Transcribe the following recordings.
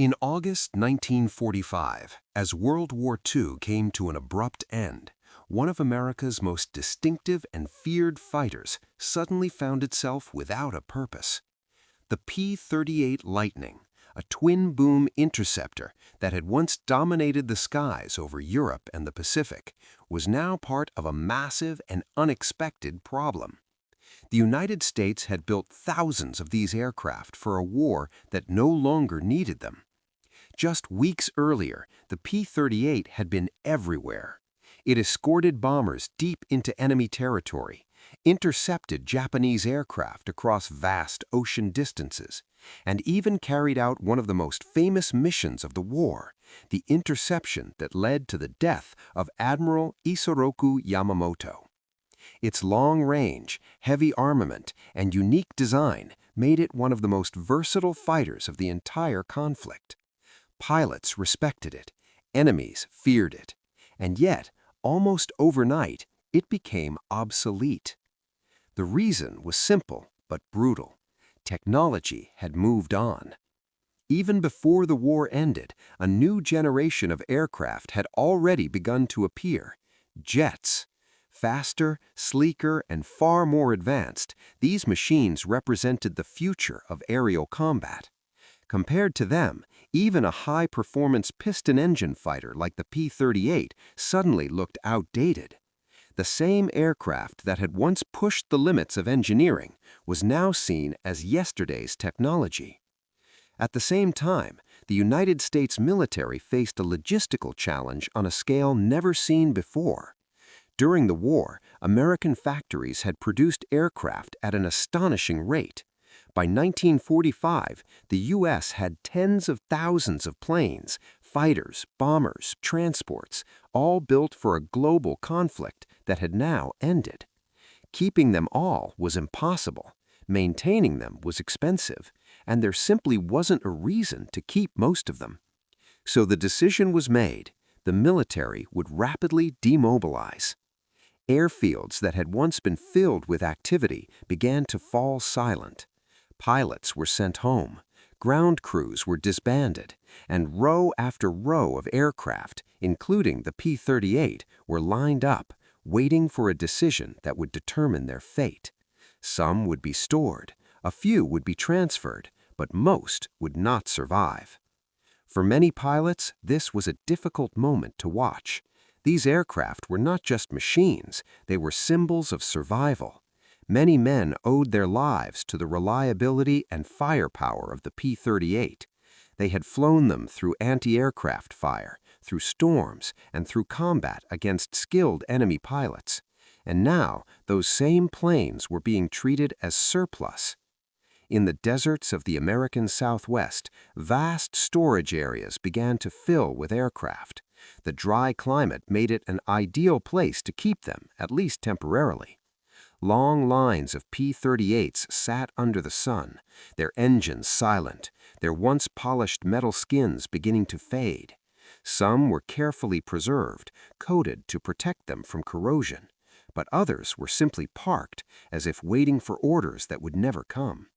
In August 1945, as World War II came to an abrupt end, one of America's most distinctive and feared fighters suddenly found itself without a purpose. The P-38 Lightning, a twin-boom interceptor that had once dominated the skies over Europe and the Pacific, was now part of a massive and unexpected problem. The United States had built thousands of these aircraft for a war that no longer needed them. Just weeks earlier, the P-38 had been everywhere. It escorted bombers deep into enemy territory, intercepted Japanese aircraft across vast ocean distances, and even carried out one of the most famous missions of the war, the interception that led to the death of Admiral Isoroku Yamamoto. Its long range, heavy armament, and unique design made it one of the most versatile fighters of the entire conflict. Pilots respected it, enemies feared it, and yet, almost overnight, it became obsolete. The reason was simple but brutal. Technology had moved on. Even before the war ended, a new generation of aircraft had already begun to appear: jets. Faster, sleeker, and far more advanced, these machines represented the future of aerial combat. Compared to them, even a high-performance piston engine fighter like the P-38 suddenly looked outdated. The same aircraft that had once pushed the limits of engineering was now seen as yesterday's technology. At the same time, the United States military faced a logistical challenge on a scale never seen before. During the war, American factories had produced aircraft at an astonishing rate. By 1945, the U.S. had tens of thousands of planes, fighters, bombers, transports, all built for a global conflict that had now ended. Keeping them all was impossible, maintaining them was expensive, and there simply wasn't a reason to keep most of them. So the decision was made: the military would rapidly demobilize. Airfields that had once been filled with activity began to fall silent. Pilots were sent home, ground crews were disbanded, and row after row of aircraft, including the P-38, were lined up, waiting for a decision that would determine their fate. Some would be stored, a few would be transferred, but most would not survive. For many pilots, this was a difficult moment to watch. These aircraft were not just machines, they were symbols of survival. Many men owed their lives to the reliability and firepower of the P-38. They had flown them through anti-aircraft fire, through storms, and through combat against skilled enemy pilots. And now, those same planes were being treated as surplus. In the deserts of the American Southwest, vast storage areas began to fill with aircraft. The dry climate made it an ideal place to keep them, at least temporarily. Long lines of P-38s sat under the sun, their engines silent, their once polished metal skins beginning to fade. Some were carefully preserved, coated to protect them from corrosion, but others were simply parked, as if waiting for orders that would never come.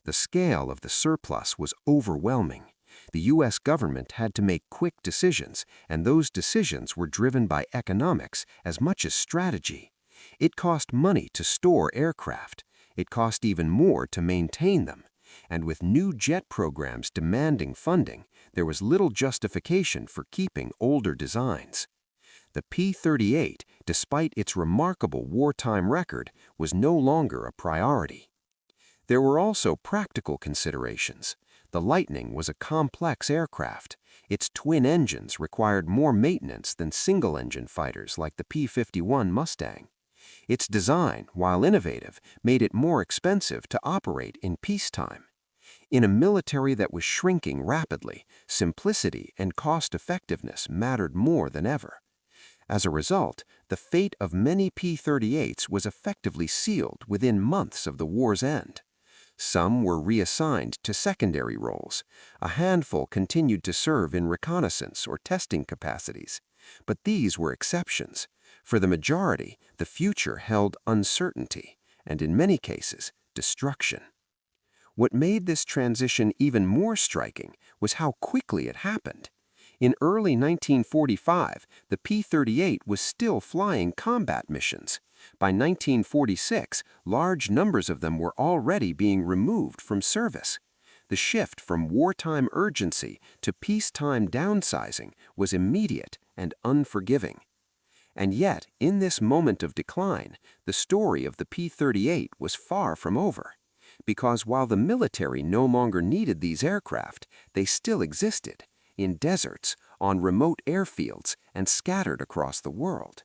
The scale of the surplus was overwhelming. The U.S. government had to make quick decisions, and those decisions were driven by economics as much as strategy. It cost money to store aircraft. It cost even more to maintain them. And with new jet programs demanding funding, there was little justification for keeping older designs. The P-38, despite its remarkable wartime record, was no longer a priority. There were also practical considerations. The Lightning was a complex aircraft. Its twin engines required more maintenance than single-engine fighters like the P-51 Mustang. Its design, while innovative, made it more expensive to operate in peacetime. In a military that was shrinking rapidly, simplicity and cost-effectiveness mattered more than ever. As a result, the fate of many P-38s was effectively sealed within months of the war's end. Some were reassigned to secondary roles. A handful continued to serve in reconnaissance or testing capacities. But these were exceptions. For the majority, the future held uncertainty, and in many cases, destruction. What made this transition even more striking was how quickly it happened. In early 1945, the P-38 was still flying combat missions. By 1946, large numbers of them were already being removed from service. The shift from wartime urgency to peacetime downsizing was immediate and unforgiving. And yet, in this moment of decline, the story of the P-38 was far from over. Because while the military no longer needed these aircraft, they still existed, in deserts, on remote airfields, and scattered across the world.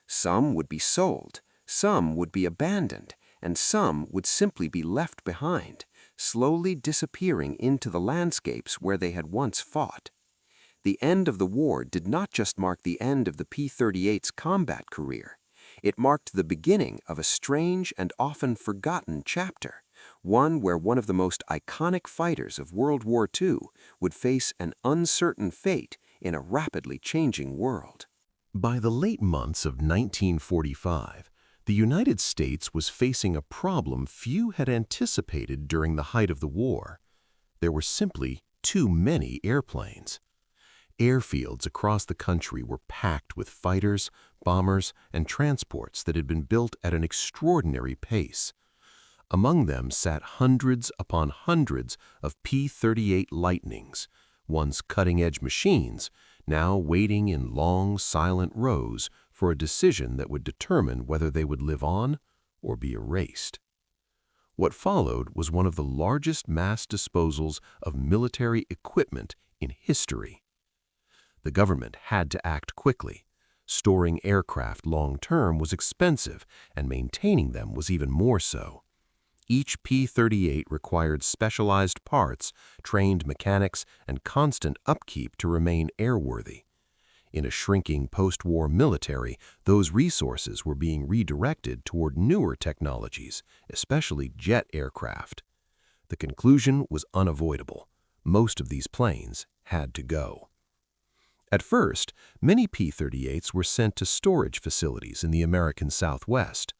Some would be sold, some would be abandoned, and some would simply be left behind, slowly disappearing into the landscapes where they had once fought. The end of the war did not just mark the end of the P-38's combat career. It marked the beginning of a strange and often forgotten chapter, one where one of the most iconic fighters of World War II would face an uncertain fate in a rapidly changing world. By the late months of 1945, the United States was facing a problem few had anticipated during the height of the war. There were simply too many airplanes. Airfields across the country were packed with fighters, bombers, and transports that had been built at an extraordinary pace. Among them sat hundreds upon hundreds of P-38 Lightnings, once cutting-edge machines, now waiting in long, silent rows for a decision that would determine whether they would live on or be erased. What followed was one of the largest mass disposals of military equipment in history. The government had to act quickly. Storing aircraft long-term was expensive, and maintaining them was even more so. Each P-38 required specialized parts, trained mechanics, and constant upkeep to remain airworthy. In a shrinking post-war military, those resources were being redirected toward newer technologies, especially jet aircraft. The conclusion was unavoidable. Most of these planes had to go. At first, many P-38s were sent to storage facilities in the American Southwest.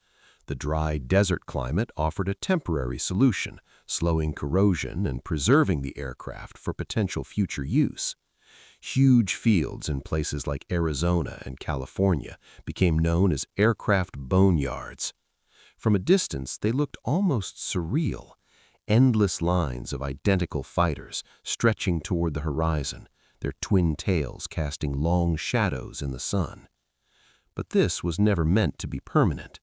The dry desert climate offered a temporary solution, slowing corrosion and preserving the aircraft for potential future use. Huge fields in places like Arizona and California became known as aircraft boneyards. From a distance, they looked almost surreal, endless lines of identical fighters stretching toward the horizon, their twin tails casting long shadows in the sun. But this was never meant to be permanent.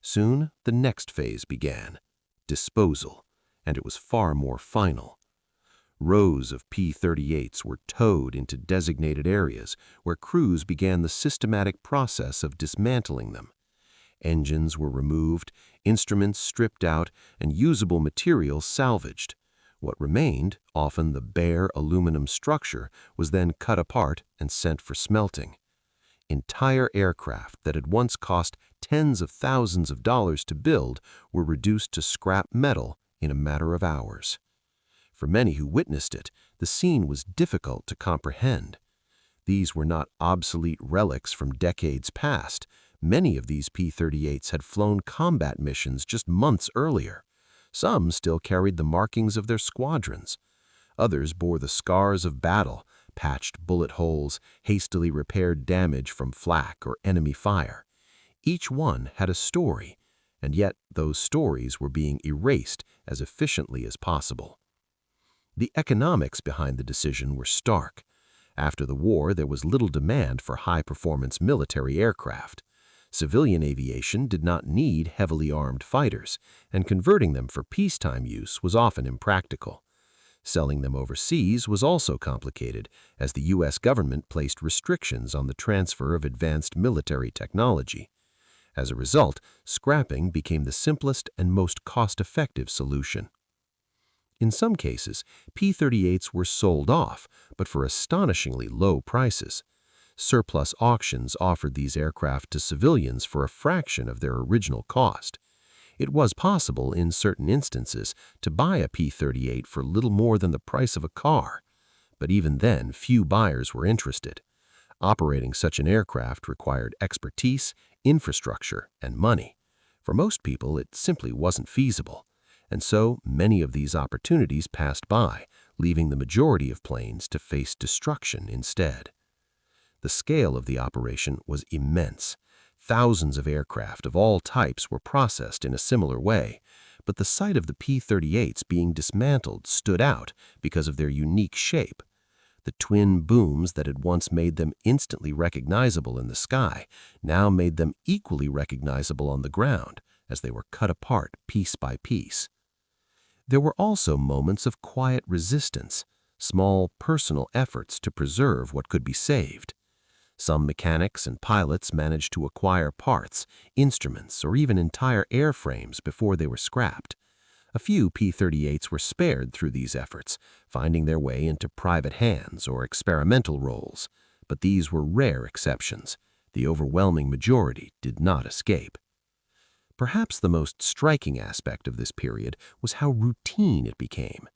Soon, the next phase began, disposal, and it was far more final. Rows of P-38s were towed into designated areas where crews began the systematic process of dismantling them. Engines were removed, instruments stripped out, and usable materials salvaged. What remained, often the bare aluminum structure, was then cut apart and sent for smelting. Entire aircraft that had once cost tens of thousands of dollars to build were reduced to scrap metal in a matter of hours. For many who witnessed it, the scene was difficult to comprehend. These were not obsolete relics from decades past. Many of these P-38s had flown combat missions just months earlier. Some still carried the markings of their squadrons. Others bore the scars of battle, patched bullet holes, hastily repaired damage from flak or enemy fire. Each one had a story, and yet those stories were being erased as efficiently as possible. The economics behind the decision were stark. After the war, there was little demand for high-performance military aircraft. Civilian aviation did not need heavily armed fighters, and converting them for peacetime use was often impractical. Selling them overseas was also complicated, as the U.S. government placed restrictions on the transfer of advanced military technology. As a result, scrapping became the simplest and most cost-effective solution. In some cases, P-38s were sold off, but for astonishingly low prices. Surplus auctions offered these aircraft to civilians for a fraction of their original cost. It was possible, in certain instances, to buy a P-38 for little more than the price of a car. But even then, few buyers were interested. Operating such an aircraft required expertise, infrastructure, and money. For most people, it simply wasn't feasible. and so many of these opportunities passed by, leaving the majority of planes to face destruction instead. The scale of the operation was immense. Thousands of aircraft of all types were processed in a similar way, but the sight of the P-38s being dismantled stood out because of their unique shape. The twin booms that had once made them instantly recognizable in the sky now made them equally recognizable on the ground as they were cut apart piece by piece. There were also moments of quiet resistance, small personal efforts to preserve what could be saved. Some mechanics and pilots managed to acquire parts, instruments, or even entire airframes before they were scrapped. A few P-38s were spared through these efforts, finding their way into private hands or experimental roles, but these were rare exceptions. The overwhelming majority did not escape. Perhaps the most striking aspect of this period was how routine it became.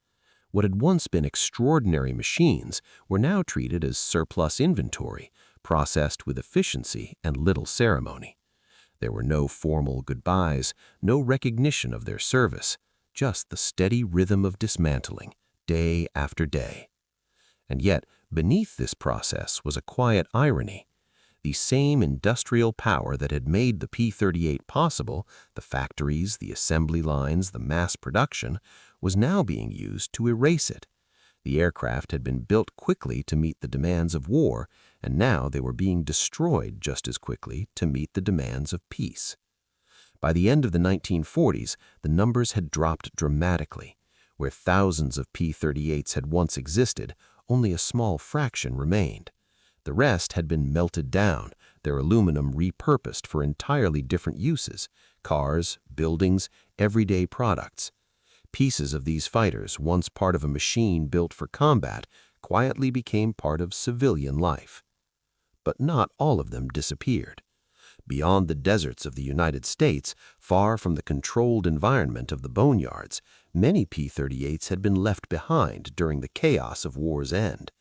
What had once been extraordinary machines were now treated as surplus inventory, processed with efficiency and little ceremony. There were no formal goodbyes, no recognition of their service, just the steady rhythm of dismantling, day after day. And yet, beneath this process was a quiet irony. The same industrial power that had made the P-38 possible, the factories, the assembly lines, the mass production, was now being used to erase it. The aircraft had been built quickly to meet the demands of war, and now they were being destroyed just as quickly to meet the demands of peace. By the end of the 1940s, the numbers had dropped dramatically. Where thousands of P-38s had once existed, only a small fraction remained. The rest had been melted down, their aluminum repurposed for entirely different uses: cars, buildings, everyday products. Pieces of these fighters, once part of a machine built for combat, quietly became part of civilian life. But not all of them disappeared. Beyond the deserts of the United States, far from the controlled environment of the boneyards, many P-38s had been left behind during the chaos of war's end.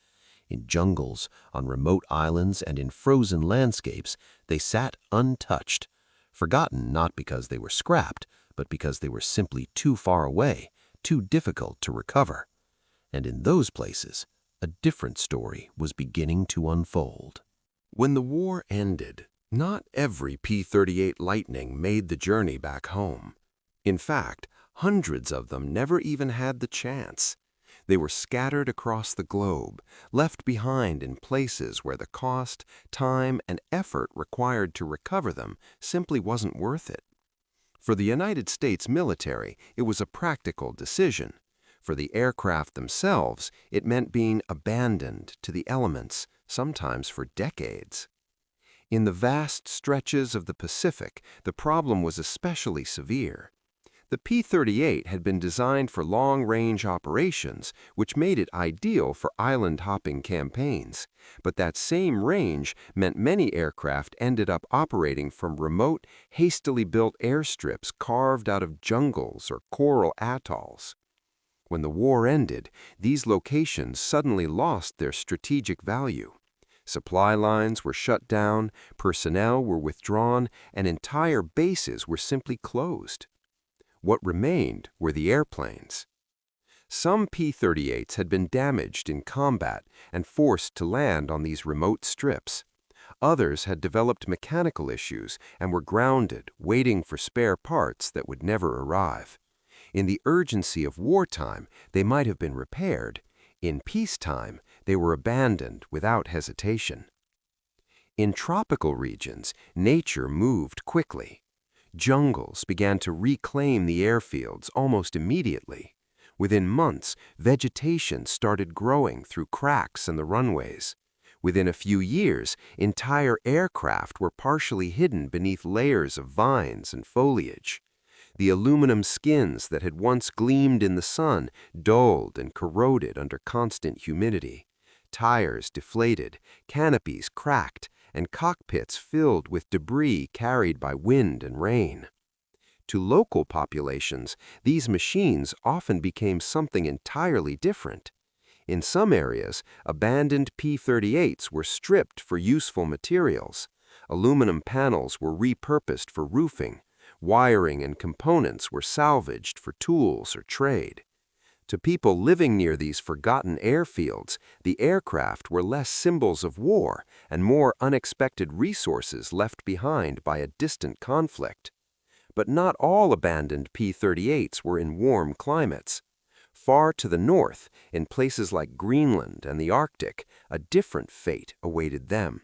In jungles, on remote islands, and in frozen landscapes, they sat untouched, forgotten not because they were scrapped, but because they were simply too far away, too difficult to recover. And in those places, a different story was beginning to unfold. When the war ended, not every P-38 Lightning made the journey back home. In fact, hundreds of them never even had the chance. They were scattered across the globe, left behind in places where the cost, time, and effort required to recover them simply wasn't worth it. For the United States military, it was a practical decision. For the aircraft themselves, it meant being abandoned to the elements, sometimes for decades. In the vast stretches of the Pacific, the problem was especially severe. The P-38 had been designed for long-range operations, which made it ideal for island-hopping campaigns. But that same range meant many aircraft ended up operating from remote, hastily built airstrips carved out of jungles or coral atolls. When the war ended, these locations suddenly lost their strategic value. Supply lines were shut down, personnel were withdrawn, and entire bases were simply closed. What remained were the airplanes. Some P-38s had been damaged in combat and forced to land on these remote strips. Others had developed mechanical issues and were grounded, waiting for spare parts that would never arrive. In the urgency of wartime, they might have been repaired. In peacetime, they were abandoned without hesitation. In tropical regions, nature moved quickly. Jungles began to reclaim the airfields almost immediately. Within months, vegetation started growing through cracks in the runways. Within a few years, entire aircraft were partially hidden beneath layers of vines and foliage. The aluminum skins that had once gleamed in the sun dulled and corroded under constant humidity. Tires deflated, canopies cracked, and cockpits filled with debris carried by wind and rain. To local populations, these machines often became something entirely different. In some areas, abandoned P-38s were stripped for useful materials. Aluminum panels were repurposed for roofing, Wiring and components were salvaged for tools or trade. To people living near these forgotten airfields, the aircraft were less symbols of war and more unexpected resources left behind by a distant conflict. But not all abandoned P-38s were in warm climates. Far to the north, in places like Greenland and the Arctic, a different fate awaited them.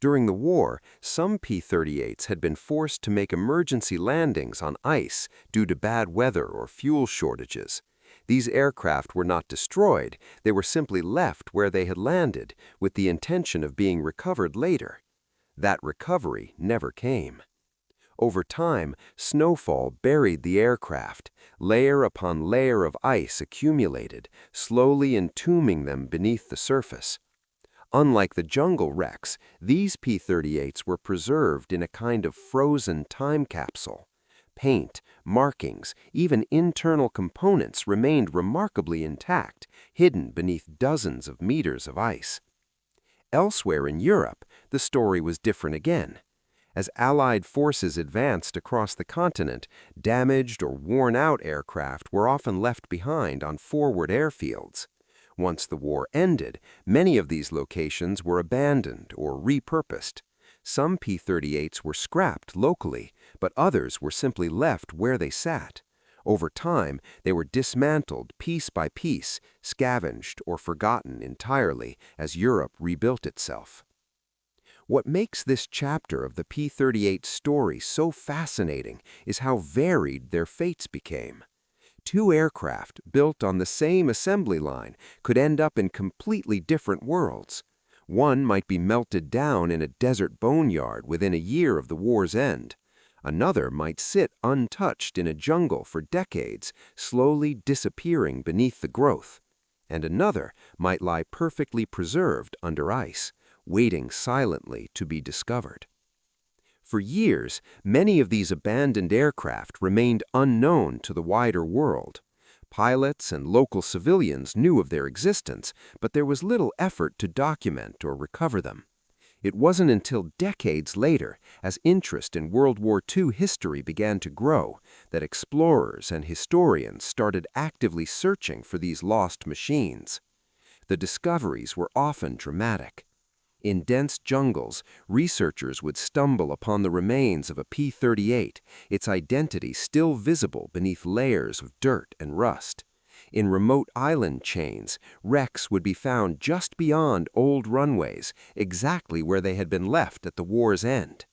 During the war, some P-38s had been forced to make emergency landings on ice due to bad weather or fuel shortages. These aircraft were not destroyed, they were simply left where they had landed, with the intention of being recovered later. That recovery never came. Over time, snowfall buried the aircraft. Layer upon layer of ice accumulated, slowly entombing them beneath the surface. Unlike the jungle wrecks, these P-38s were preserved in a kind of frozen time capsule. Paint, markings, even internal components remained remarkably intact, hidden beneath dozens of meters of ice. Elsewhere in Europe, the story was different again. As Allied forces advanced across the continent, damaged or worn-out aircraft were often left behind on forward airfields. Once the war ended, many of these locations were abandoned or repurposed. Some P-38s were scrapped locally, but others were simply left where they sat. Over time, they were dismantled piece by piece, scavenged or forgotten entirely as Europe rebuilt itself. What makes this chapter of the P-38 story so fascinating is how varied their fates became. Two aircraft built on the same assembly line could end up in completely different worlds. One might be melted down in a desert boneyard within a year of the war's end. Another might sit untouched in a jungle for decades, slowly disappearing beneath the growth. And another might lie perfectly preserved under ice, waiting silently to be discovered. For years, many of these abandoned aircraft remained unknown to the wider world. Pilots and local civilians knew of their existence, but there was little effort to document or recover them. It wasn't until decades later, as interest in World War II history began to grow, that explorers and historians started actively searching for these lost machines. The discoveries were often dramatic. In dense jungles, researchers would stumble upon the remains of a P-38, its identity still visible beneath layers of dirt and rust. In remote island chains, wrecks would be found just beyond old runways, exactly where they had been left at the war's end.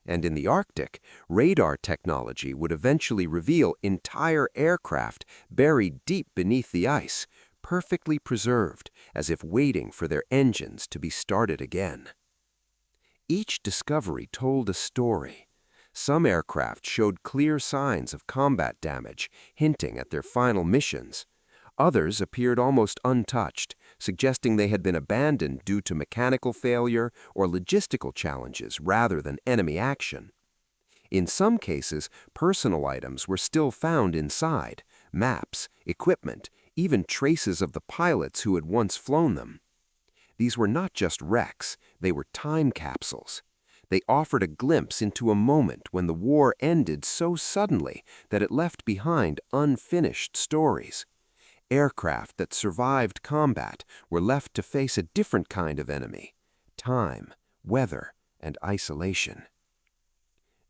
And in the Arctic, radar technology would eventually reveal entire aircraft buried deep beneath the ice, perfectly preserved, as if waiting for their engines to be started again. Each discovery told a story. Some aircraft showed clear signs of combat damage, hinting at their final missions. Others appeared almost untouched, suggesting they had been abandoned due to mechanical failure or logistical challenges rather than enemy action. In some cases, personal items were still found inside: maps, equipment, even traces of the pilots who had once flown them. These were not just wrecks, they were time capsules. They offered a glimpse into a moment when the war ended so suddenly that it left behind unfinished stories. Aircraft that survived combat were left to face a different kind of enemy: time, weather, and isolation.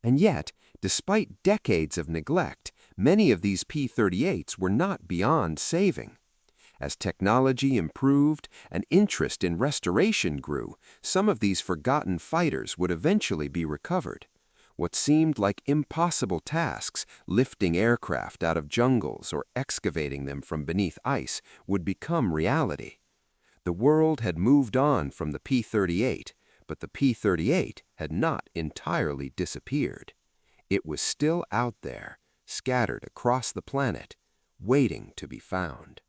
And yet, despite decades of neglect, many of these P-38s were not beyond saving. As technology improved and interest in restoration grew, some of these forgotten fighters would eventually be recovered. What seemed like impossible tasks, lifting aircraft out of jungles or excavating them from beneath ice, would become reality. The world had moved on from the P-38, but the P-38 had not entirely disappeared. It was still out there, scattered across the planet, waiting to be found.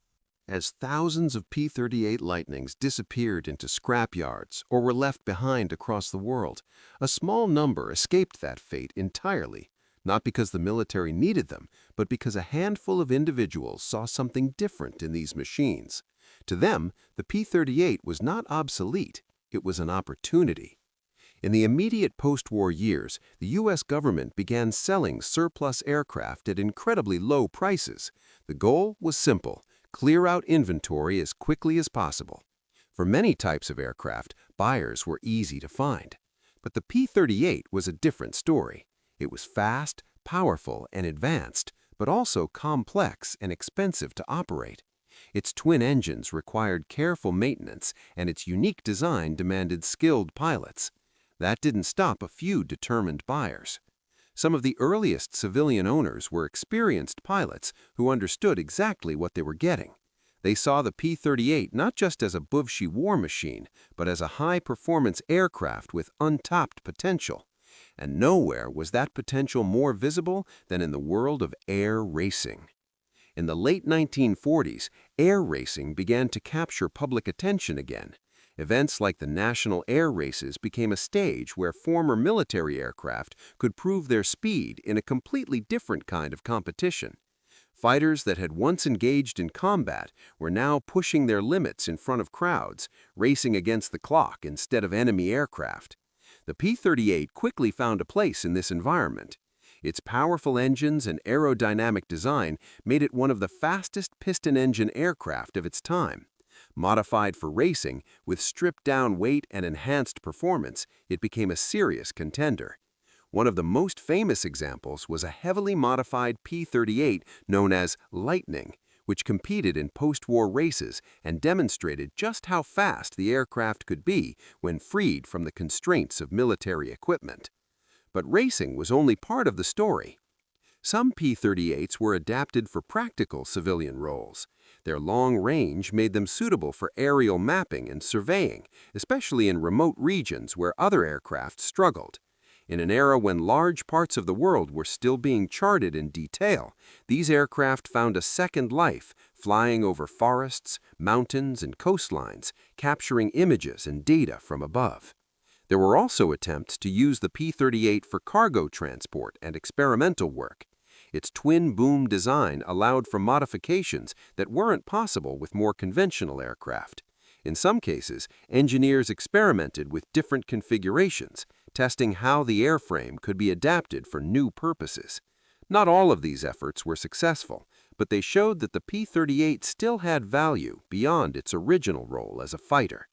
As thousands of P-38 Lightnings disappeared into scrapyards or were left behind across the world, a small number escaped that fate entirely, not because the military needed them, but because a handful of individuals saw something different in these machines. To them, the P-38 was not obsolete, it was an opportunity. In the immediate post-war years, the U.S. government began selling surplus aircraft at incredibly low prices. The goal was simple: clear out inventory as quickly as possible. For many types of aircraft, buyers were easy to find. But the P-38 was a different story. It was fast, powerful, and advanced, but also complex and expensive to operate. Its twin engines required careful maintenance, and its unique design demanded skilled pilots. That didn't stop a few determined buyers. Some of the earliest civilian owners were experienced pilots who understood exactly what they were getting. They saw the P-38 not just as a buvshi war machine, but as a high-performance aircraft with untapped potential. And nowhere was that potential more visible than in the world of air racing. In the late 1940s, air racing began to capture public attention again. Events like the National Air Races became a stage where former military aircraft could prove their speed in a completely different kind of competition. Fighters that had once engaged in combat were now pushing their limits in front of crowds, racing against the clock instead of enemy aircraft. The P-38 quickly found a place in this environment. Its powerful engines and aerodynamic design made it one of the fastest piston-engine aircraft of its time. Modified for racing, with stripped-down weight and enhanced performance, it became a serious contender. One of the most famous examples was a heavily modified P-38 known as Lightning, which competed in post-war races and demonstrated just how fast the aircraft could be when freed from the constraints of military equipment. But racing was only part of the story. Some P-38s were adapted for practical civilian roles. Their long range made them suitable for aerial mapping and surveying, especially in remote regions where other aircraft struggled. In an era when large parts of the world were still being charted in detail, these aircraft found a second life, flying over forests, mountains, and coastlines, capturing images and data from above. There were also attempts to use the P-38 for cargo transport and experimental work. Its twin-boom design allowed for modifications that weren't possible with more conventional aircraft. In some cases, engineers experimented with different configurations, testing how the airframe could be adapted for new purposes. Not all of these efforts were successful, but they showed that the P-38 still had value beyond its original role as a fighter.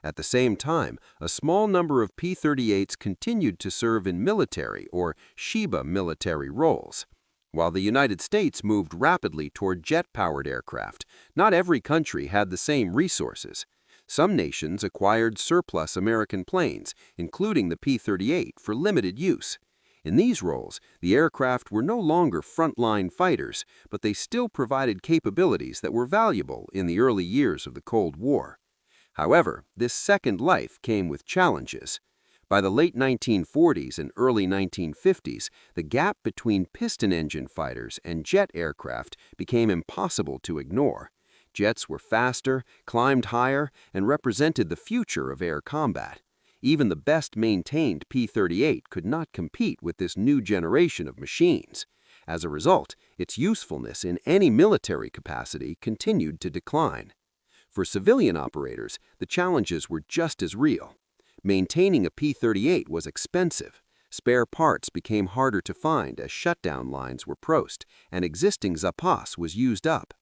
At the same time, a small number of P-38s continued to serve in military or Sheba military roles. While the United States moved rapidly toward jet-powered aircraft, not every country had the same resources. Some nations acquired surplus American planes, including the P-38, for limited use. In these roles, the aircraft were no longer frontline fighters, but they still provided capabilities that were valuable in the early years of the Cold War. However, this second life came with challenges. By the late 1940s and early 1950s, the gap between piston-engine fighters and jet aircraft became impossible to ignore. Jets were faster, climbed higher, and represented the future of air combat. Even the best-maintained P-38 could not compete with this new generation of machines. As a result, its usefulness in any military capacity continued to decline. For civilian operators, the challenges were just as real. Maintaining a P-38 was expensive. Spare parts became harder to find as shutdown lines were prosed, and existing zapas was used up.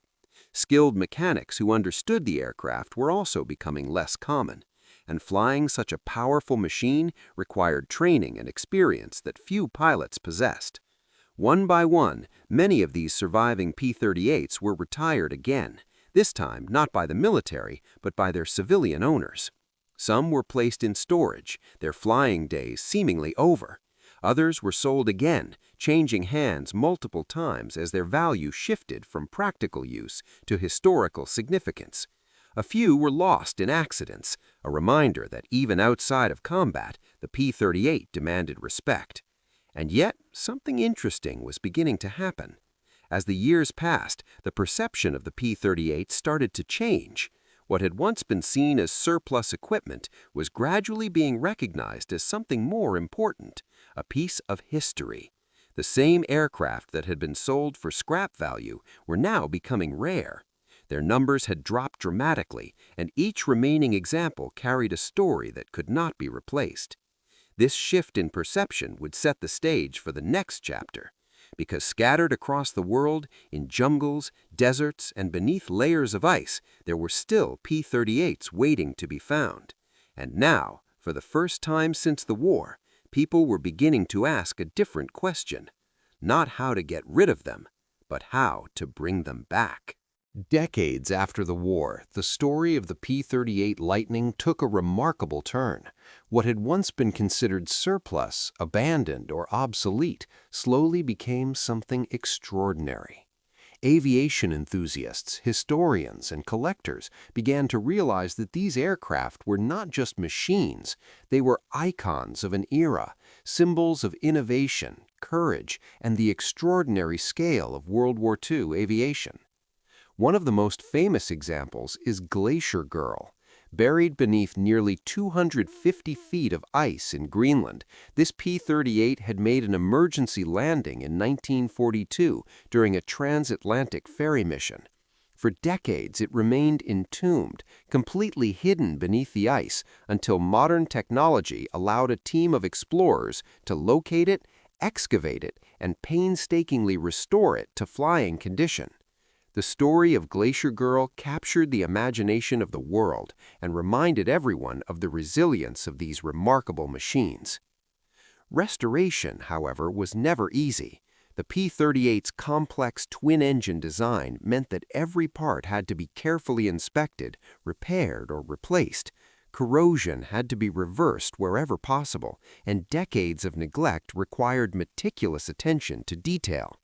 Skilled mechanics who understood the aircraft were also becoming less common, and flying such a powerful machine required training and experience that few pilots possessed. One by one, many of these surviving P-38s were retired again, this time not by the military, but by their civilian owners. Some were placed in storage, their flying days seemingly over. Others were sold again, changing hands multiple times as their value shifted from practical use to historical significance. A few were lost in accidents, a reminder that even outside of combat, the P-38 demanded respect. And yet, something interesting was beginning to happen. As the years passed, the perception of the P-38 started to change. What had once been seen as surplus equipment was gradually being recognized as something more important, a piece of history. The same aircraft that had been sold for scrap value were now becoming rare. Their numbers had dropped dramatically, and each remaining example carried a story that could not be replaced. This shift in perception would set the stage for the next chapter, because scattered across the world, in jungles, deserts, and beneath layers of ice, there were still P-38s waiting to be found. And now, for the first time since the war, people were beginning to ask a different question. Not how to get rid of them, but how to bring them back. Decades after the war, the story of the P-38 Lightning took a remarkable turn. What had once been considered surplus, abandoned, or obsolete slowly became something extraordinary. Aviation enthusiasts, historians, and collectors began to realize that these aircraft were not just machines, they were icons of an era, symbols of innovation, courage, and the extraordinary scale of World War II aviation. One of the most famous examples is Glacier Girl. Buried beneath nearly 250 feet of ice in Greenland, this P-38 had made an emergency landing in 1942 during a transatlantic ferry mission. For decades, it remained entombed, completely hidden beneath the ice, until modern technology allowed a team of explorers to locate it, excavate it, and painstakingly restore it to flying condition. The story of Glacier Girl captured the imagination of the world and reminded everyone of the resilience of these remarkable machines. Restoration, however, was never easy. The P-38's complex twin-engine design meant that every part had to be carefully inspected, repaired, or replaced. Corrosion had to be reversed wherever possible, and decades of neglect required meticulous attention to detail.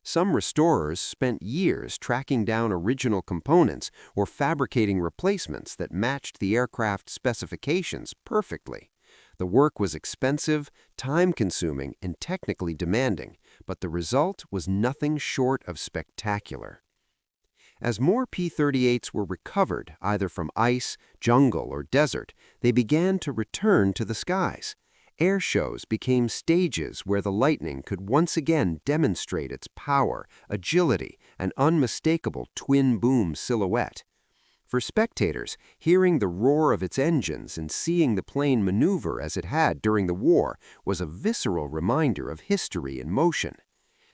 Some restorers spent years tracking down original components or fabricating replacements that matched the aircraft's specifications perfectly. The work was expensive, time-consuming, and technically demanding, but the result was nothing short of spectacular. As more P-38s were recovered, either from ice, jungle, or desert, they began to return to the skies. Air shows became stages where the Lightning could once again demonstrate its power, agility, and unmistakable twin-boom silhouette. For spectators, hearing the roar of its engines and seeing the plane maneuver as it had during the war was a visceral reminder of history in motion.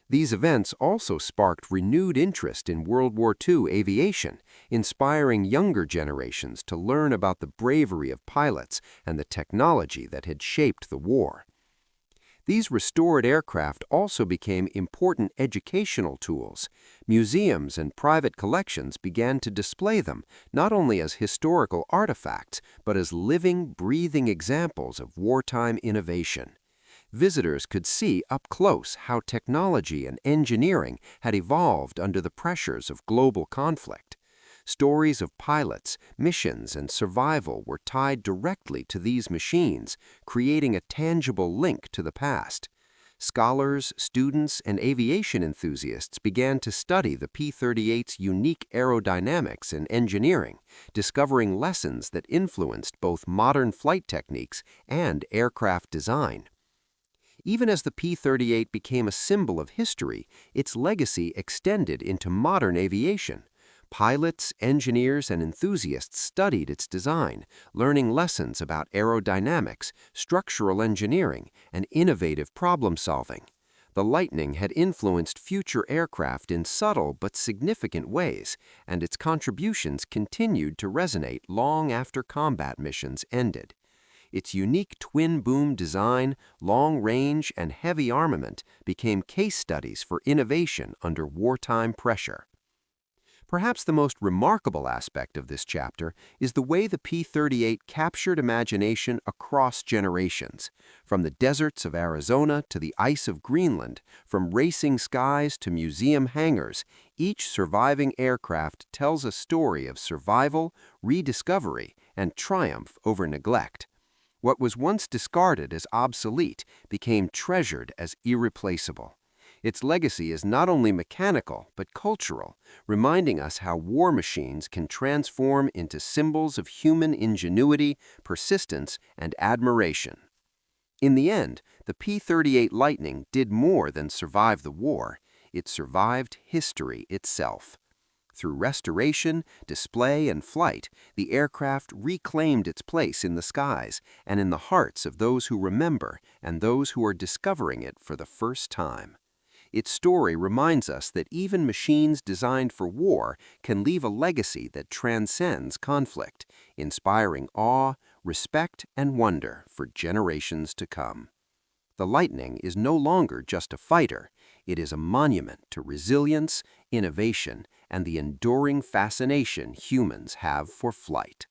These events also sparked renewed interest in World War II aviation, inspiring younger generations to learn about the bravery of pilots and the technology that had shaped the war. These restored aircraft also became important educational tools. Museums and private collections began to display them not only as historical artifacts, but as living, breathing examples of wartime innovation. Visitors could see up close how technology and engineering had evolved under the pressures of global conflict. Stories of pilots, missions, and survival were tied directly to these machines, creating a tangible link to the past. Scholars, students, and aviation enthusiasts began to study the P-38's unique aerodynamics and engineering, discovering lessons that influenced both modern flight techniques and aircraft design. Even as the P-38 became a symbol of history, its legacy extended into modern aviation. Pilots, engineers, and enthusiasts studied its design, learning lessons about aerodynamics, structural engineering, and innovative problem-solving. The Lightning had influenced future aircraft in subtle but significant ways, and its contributions continued to resonate long after combat missions ended. Its unique twin-boom design, long range, and heavy armament became case studies for innovation under wartime pressure. Perhaps the most remarkable aspect of this chapter is the way the P-38 captured imagination across generations. From the deserts of Arizona to the ice of Greenland, from racing skies to museum hangars, each surviving aircraft tells a story of survival, rediscovery, and triumph over neglect. What was once discarded as obsolete became treasured as irreplaceable. Its legacy is not only mechanical but cultural, reminding us how war machines can transform into symbols of human ingenuity, persistence, and admiration. In the end, the P-38 Lightning did more than survive the war. It survived history itself. Through restoration, display, and flight, the aircraft reclaimed its place in the skies and in the hearts of those who remember and those who are discovering it for the first time. Its story reminds us that even machines designed for war can leave a legacy that transcends conflict, inspiring awe, respect, and wonder for generations to come. The Lightning is no longer just a fighter. It is a monument to resilience, innovation, and the enduring fascination humans have for flight.